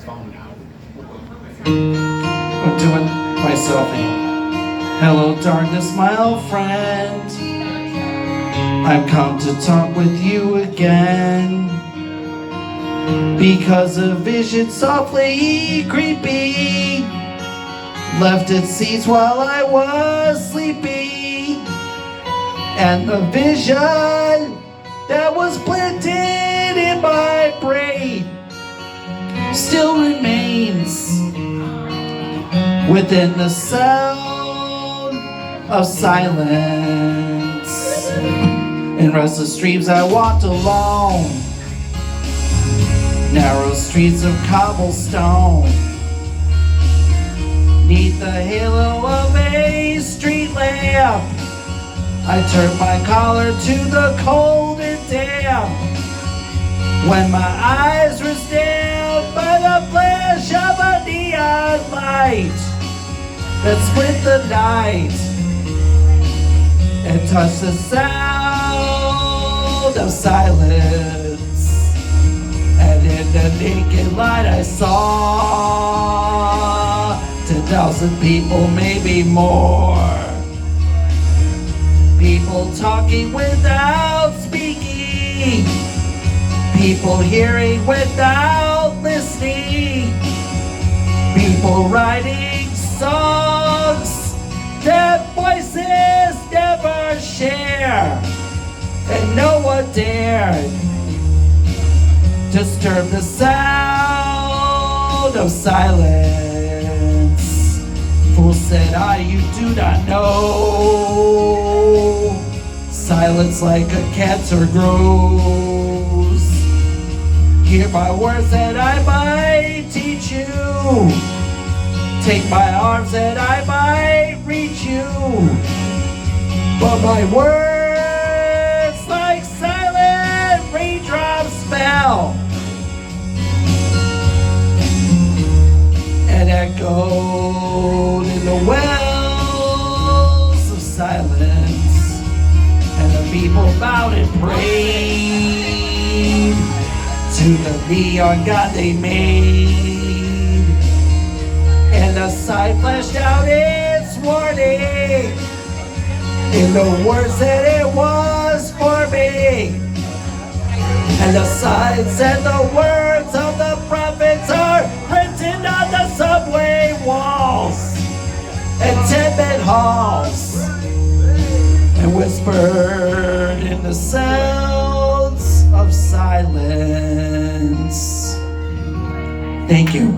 I'm doing my selfie. Hello, darkness, my old friend. I've come to talk with you again. Because a vision softly creepy left its seeds while I was sleepy. And the vision that was planted in my brain still remains within the sound of silence. In restless streams I walked alone, narrow streets of cobblestone. Neath the halo of a street lamp, I turned my collar to the cold and damp. When my eyes were stabbed by the flash of a neon light that split the night and touched the sound of silence. And in the naked light I saw 10,000 people, maybe more. People talking without speaking, people hearing without listening, people writing songs that voices never share, and no one dared disturb the sound of silence. Fool said I, you do not know, silence like a cancer grows. Hear my words that I might teach you, take my arms that I might reach you, but my words like silent raindrops fell and echoed in the wells of silence, and the people bowed and prayed to the neon god they made, and the sign flashed out its warning in the words that it was for me. And the sign said the words of the prophets are written on the subway walls and tenement halls, and whispered in the sounds of silence. Thank you.